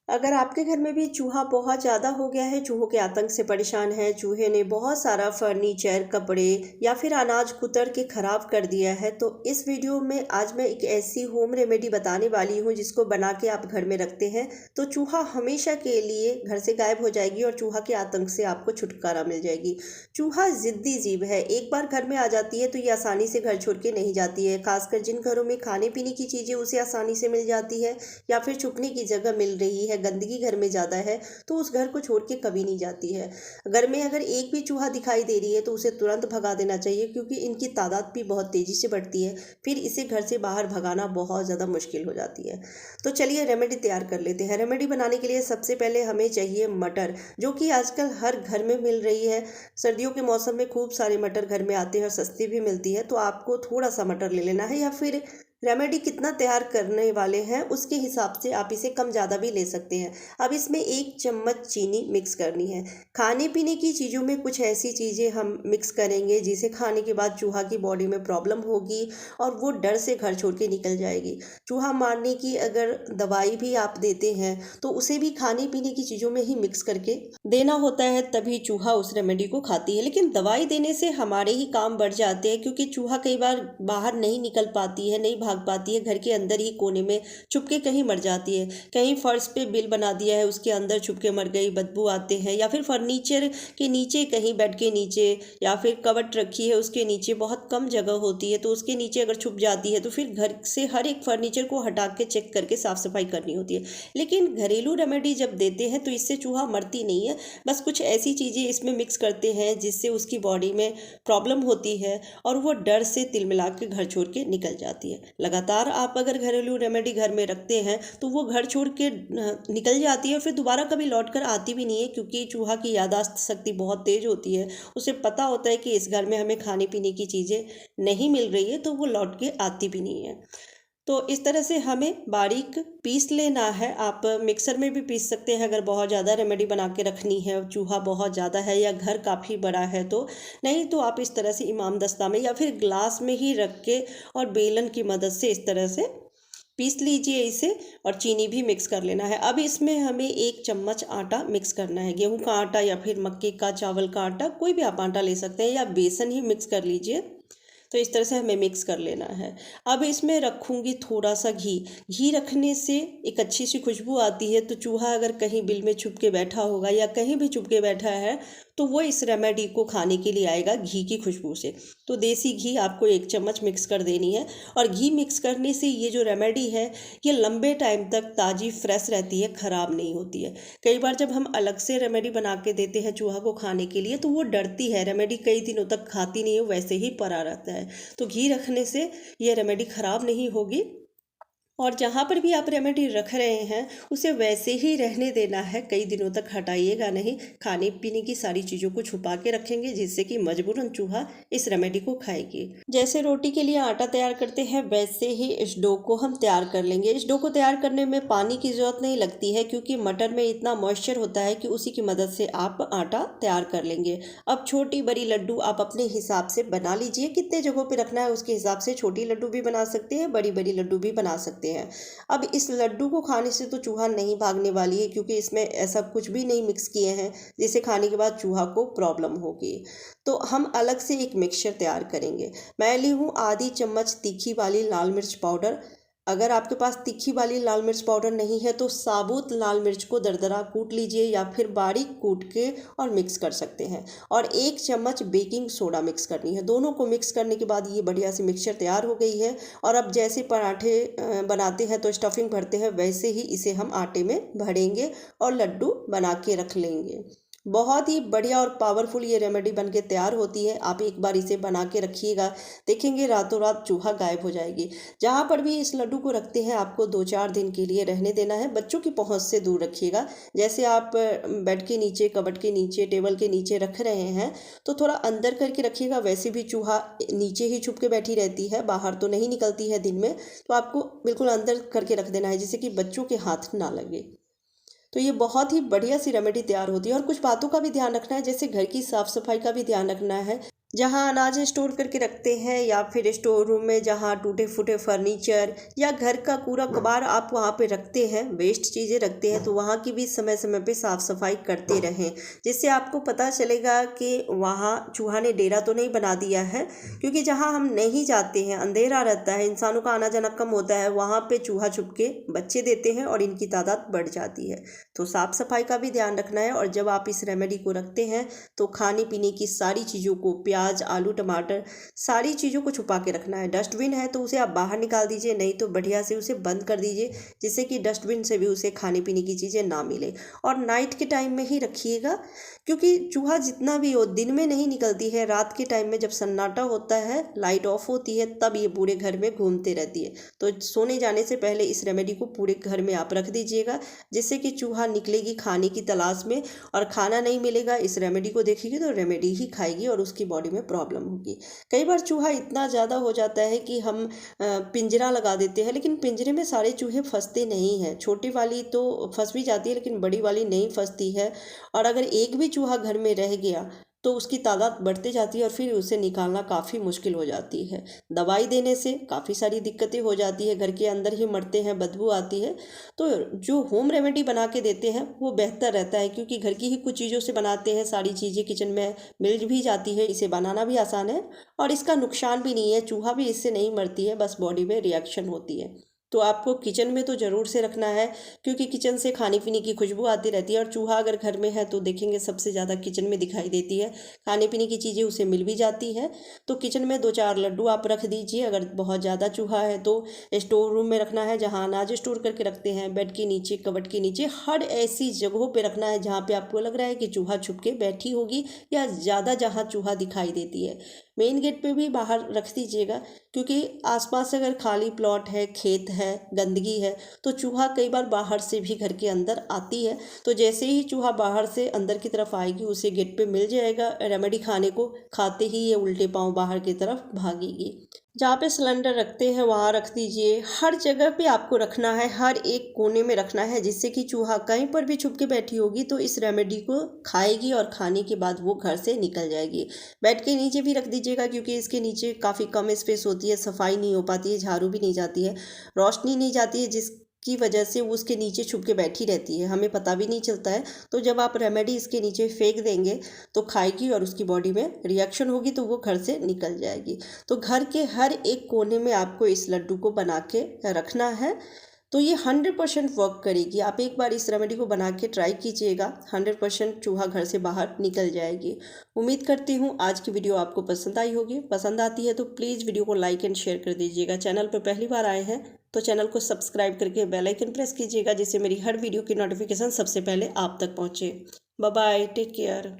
अगर आपके घर में भी चूहा बहुत ज़्यादा हो गया है, चूहों के आतंक से परेशान है, चूहे ने बहुत सारा फर्नीचर, कपड़े या फिर अनाज कुतर के ख़राब कर दिया है, तो इस वीडियो में आज मैं एक ऐसी होम रेमेडी बताने वाली हूँ जिसको बना के आप घर में रखते हैं तो चूहा हमेशा के लिए घर से गायब हो जाएगी और चूहा के आतंक से आपको छुटकारा मिल जाएगी। चूहा ज़िद्दी जीव है, एक बार घर में आ जाती है तो ये आसानी से घर छोड़ के नहीं जाती है। खासकर जिन घरों में खाने पीने की चीज़ें उसे आसानी से मिल जाती है या फिर छुपने की जगह मिल रही है, गंदगी घर में ज़्यादा है, तो उस घर को छोड़ के कभी नहीं जाती है। घर में अगर एक भी चूहा दिखाई दे रही है तो उसे तुरंत भगा देना चाहिए, क्योंकि इनकी तादाद भी बहुत तेज़ी से बढ़ती है। फिर इसे घर से बाहर भगाना बहुत ज़्यादा मुश्किल हो जाती है। तो चलिए रेमेडी तैयार कर लेते हैं। रेमेडी बनाने के लिए सबसे पहले हमें चाहिए मटर, जो कि आजकल हर घर में मिल रही है। सर्दियों के मौसम में खूब सारे मटर घर में आते हैं और सस्ती भी मिलती है, तो आपको थोड़ा सा मटर ले लेना है, या फिर रेमेडी कितना तैयार करने वाले हैं उसके हिसाब से आप इसे कम ज़्यादा भी ले सकते हैं। अब इसमें 1 चम्मच चीनी मिक्स करनी है। खाने पीने की चीज़ों में कुछ ऐसी चीज़ें हम मिक्स करेंगे जिसे खाने के बाद चूहा की बॉडी में प्रॉब्लम होगी और वो डर से घर छोड़ के निकल जाएगी। चूहा मारने की अगर दवाई भी आप देते हैं तो उसे भी खाने पीने की चीज़ों में ही मिक्स करके देना होता है, तभी चूहा उस रेमेडी को खाती है। लेकिन दवाई देने से हमारे ही काम बढ़ जाते हैं, क्योंकि चूहा कई बार बाहर नहीं निकल पाती है, नहीं भाग पाती है, घर के अंदर ही कोने में छुप के कहीं मर जाती है। कहीं फर्श पे बिल बना दिया है उसके अंदर छुप के मर गई, बदबू आते हैं, या फिर फर्नीचर के नीचे, कहीं बेड के नीचे या फिर कबट रखी है उसके नीचे बहुत कम जगह होती है तो उसके नीचे अगर छुप जाती है तो फिर घर से हर एक फर्नीचर को हटा के चेक करके साफ सफाई करनी होती है। लेकिन घरेलू रेमेडी जब देते हैं तो इससे चूहा मरती नहीं है, बस कुछ ऐसी चीज़ें इसमें मिक्स करते हैं जिससे उसकी बॉडी में प्रॉब्लम होती है और वो डर से तिलमिला के घर छोड़ के निकल जाती है। लगातार आप अगर घरेलू रेमेडी घर में रखते हैं तो वो घर छोड़ के निकल जाती है, फिर दोबारा कभी लौट कर आती भी नहीं है, क्योंकि चूहा की याददाश्त शक्ति बहुत तेज होती है। उसे पता होता है कि इस घर में हमें खाने पीने की चीज़ें नहीं मिल रही है, तो वो लौट के आती भी नहीं है। तो इस तरह से हमें बारीक पीस लेना है। आप मिक्सर में भी पीस सकते हैं अगर बहुत ज़्यादा रेमेडी बना के रखनी है, चूहा बहुत ज़्यादा है या घर काफ़ी बड़ा है तो। नहीं तो आप इस तरह से इमाम दस्ता में या फिर ग्लास में ही रख के और बेलन की मदद से इस तरह से पीस लीजिए इसे, और चीनी भी मिक्स कर लेना है। अब इसमें हमें 1 चम्मच आटा मिक्स करना है। गेहूं का आटा या फिर मक्के का, चावल का आटा, कोई भी आप आटा ले सकते हैं, या बेसन ही मिक्स कर लीजिए। तो इस तरह से हमें मिक्स कर लेना है। अब इसमें रखूँगी थोड़ा सा घी। घी रखने से एक अच्छी सी खुशबू आती है, तो चूहा अगर कहीं बिल में छुप के बैठा होगा या कहीं भी छुप के बैठा है तो वो इस रेमेडी को खाने के लिए आएगा घी की खुशबू से। तो देसी घी आपको 1 चम्मच मिक्स कर देनी है। और घी मिक्स करने से ये जो रेमेडी है ये लंबे टाइम तक ताज़ी फ्रेश रहती है, ख़राब नहीं होती है। कई बार जब हम अलग से रेमेडी बना के देते हैं चूहा को खाने के लिए तो वो डरती है, रेमेडी कई दिनों तक खाती नहीं है, वैसे ही पड़ा रहता है। तो घी रखने से ये रेमेडी ख़राब नहीं होगी। और जहाँ पर भी आप रेमेडी रख रहे हैं उसे वैसे ही रहने देना है, कई दिनों तक हटाइएगा नहीं। खाने पीने की सारी चीज़ों को छुपा के रखेंगे जिससे कि मजबूरन चूहा इस रेमेडी को खाएगी। जैसे रोटी के लिए आटा तैयार करते हैं वैसे ही इस डो को हम तैयार कर लेंगे। इस डो को तैयार करने में पानी की ज़रूरत नहीं लगती है, क्योंकि मटर में इतना मॉइस्चर होता है कि उसी की मदद से आप आटा तैयार कर लेंगे। अब छोटी बड़ी लड्डू आप अपने हिसाब से बना लीजिए, कितने जगहों पर रखना है उसके हिसाब से छोटी लड्डू भी बना सकते हैं, बड़ी बड़ी लड्डू भी बना सकते हैं। अब इस लड्डू को खाने से तो चूहा नहीं भागने वाली है, क्योंकि इसमें ऐसा कुछ भी नहीं मिक्स किए हैं जिसे खाने के बाद चूहा को प्रॉब्लम होगी। तो हम अलग से एक मिक्सचर तैयार करेंगे। मैं ली हूँ आधी चम्मच तीखी वाली लाल मिर्च पाउडर। अगर आपके पास तीखी वाली लाल मिर्च पाउडर नहीं है तो साबुत लाल मिर्च को दरदरा कूट लीजिए या फिर बारीक कूट के और मिक्स कर सकते हैं। और 1 चम्मच बेकिंग सोडा मिक्स करनी है। दोनों को मिक्स करने के बाद ये बढ़िया सी मिक्सचर तैयार हो गई है। और अब जैसे पराठे बनाते हैं तो स्टफिंग भरते हैं, वैसे ही इसे हम आटे में भरेंगे और लड्डू बना के रख लेंगे। बहुत ही बढ़िया और पावरफुल ये रेमेडी बन के तैयार होती है। आप एक बार इसे बना के रखिएगा, देखेंगे रातों रात चूहा गायब हो जाएगी। जहाँ पर भी इस लड्डू को रखते हैं आपको 2-4 दिन के लिए रहने देना है। बच्चों की पहुँच से दूर रखिएगा। जैसे आप बेड के नीचे, कबट के नीचे, टेबल के नीचे रख रहे हैं तो थोड़ा अंदर करके रखिएगा। वैसे भी चूहा नीचे ही छुप के बैठी रहती है, बाहर तो नहीं निकलती है दिन में, तो आपको बिल्कुल अंदर करके रख देना है जिससे कि बच्चों के हाथ ना लगे। तो ये बहुत ही बढ़िया सी रेमेडी तैयार होती है। और कुछ बातों का भी ध्यान रखना है, जैसे घर की साफ़ सफाई का भी ध्यान रखना है। जहाँ अनाज स्टोर करके रखते हैं या फिर स्टोर रूम में जहाँ टूटे फूटे फर्नीचर या घर का कूड़ा कबाड़ आप वहाँ पे रखते हैं, वेस्ट चीज़ें रखते हैं, तो वहाँ की भी समय समय पे साफ़ सफाई करते रहें, जिससे आपको पता चलेगा कि वहाँ चूहा ने डेरा तो नहीं बना दिया है। क्योंकि जहाँ हम नहीं जाते हैं, अंधेरा रहता है, इंसानों का आना जाना कम होता है, वहाँ पे चूहा छुप के बच्चे देते हैं और इनकी तादाद बढ़ जाती है। तो साफ़ सफाई का भी ध्यान रखना है। और जब आप इस रेमेडी को रखते हैं तो खाने पीने की सारी चीज़ों को, प्याज, आलू, टमाटर, सारी चीज़ों को छुपा के रखना है। डस्टबिन है तो उसे आप बाहर निकाल दीजिए, नहीं तो बढ़िया से उसे बंद कर दीजिए, जिससे कि डस्टबिन से भी उसे खाने पीने की चीज़ें ना मिले। और नाइट के टाइम में ही रखिएगा, क्योंकि चूहा जितना भी हो दिन में नहीं निकलती है, रात के टाइम में जब सन्नाटा होता है, लाइट ऑफ होती है, तब ये पूरे घर में घूमते रहती है। तो सोने जाने से पहले इस रेमेडी को पूरे घर में आप रख दीजिएगा, जिससे कि चूहा निकलेगी खाने की तलाश में और खाना नहीं मिलेगा, इस रेमेडी को देखेगी तो रेमेडी ही खाएगी और उसकी बॉडी में प्रॉब्लम होगी। कई बार चूहा इतना ज़्यादा हो जाता है कि हम पिंजरा लगा देते हैं, लेकिन पिंजरे में सारे चूहे फंसते नहीं हैं। छोटी वाली तो फंस भी जाती है, लेकिन बड़ी वाली नहीं फंसती है। और अगर एक भी चूहा घर में रह गया तो उसकी तादाद बढ़ती जाती है और फिर उसे निकालना काफ़ी मुश्किल हो जाती है। दवाई देने से काफ़ी सारी दिक्कतें हो जाती है, घर के अंदर ही मरते हैं, बदबू आती है। तो जो होम रेमेडी बना के देते हैं वो बेहतर रहता है, क्योंकि घर की ही कुछ चीज़ों से बनाते हैं, सारी चीज़ें किचन में मिल भी जाती है, इसे बनाना भी आसान है और इसका नुकसान भी नहीं है। चूहा भी इससे नहीं मरती है, बस बॉडी में रिएक्शन होती है। तो आपको किचन में तो ज़रूर से रखना है, क्योंकि किचन से खाने पीने की खुशबू आती रहती है और चूहा अगर घर में है तो देखेंगे सबसे ज़्यादा किचन में दिखाई देती है। खाने पीने की चीज़ें उसे मिल भी जाती है। तो किचन में 2-4 लड्डू आप रख दीजिए। अगर बहुत ज़्यादा चूहा है तो स्टोर रूम में रखना है, जहाँ अनाज स्टोर करके रखते हैं, बेड के नीचे, कबर्ड के नीचे, हर ऐसी जगहों पर रखना है जहाँ पर आपको लग रहा है कि चूहा छुप के बैठी होगी या ज़्यादा जहाँ चूहा दिखाई देती है। मेन गेट पे भी बाहर रख दीजिएगा, क्योंकि आसपास अगर खाली प्लॉट है, खेत है, गंदगी है, तो चूहा कई बार बाहर से भी घर के अंदर आती है। तो जैसे ही चूहा बाहर से अंदर की तरफ आएगी, उसे गेट पे मिल जाएगा रेमेडी खाने को, खाते ही ये उल्टे पांव बाहर की तरफ भागेगी। जहाँ पे सिलेंडर रखते हैं वहाँ रख दीजिए। हर जगह पे आपको रखना है, हर एक कोने में रखना है, जिससे कि चूहा कहीं पर भी छुप के बैठी होगी तो इस रेमेडी को खाएगी और खाने के बाद वो घर से निकल जाएगी। बेड के नीचे भी रख दीजिएगा, क्योंकि इसके नीचे काफ़ी कम स्पेस होती है, सफाई नहीं हो पाती है, झाड़ू भी नहीं जाती है, रोशनी नहीं जाती है, जिसकी वजह से वो उसके नीचे छुप के बैठी रहती है, हमें पता भी नहीं चलता है। तो जब आप रेमेडी इसके नीचे फेंक देंगे तो खाएगी और उसकी बॉडी में रिएक्शन होगी तो वो घर से निकल जाएगी। तो घर के हर एक कोने में आपको इस लड्डू को बना के रखना है, तो ये 100% वर्क करेगी। आप एक बार इस रेमेडी को बना के ट्राई कीजिएगा, 100% चूहा घर से बाहर निकल जाएगी। उम्मीद करती हूँ आज की वीडियो आपको पसंद आई होगी। पसंद आती है तो प्लीज़ वीडियो को लाइक एंड शेयर कर दीजिएगा। चैनल पर पहली बार आए हैं तो चैनल को सब्सक्राइब करके बेल आइकन प्रेस कीजिएगा, जिससे मेरी हर वीडियो की नोटिफिकेशन सबसे पहले आप तक पहुँचे। Bye bye, take care.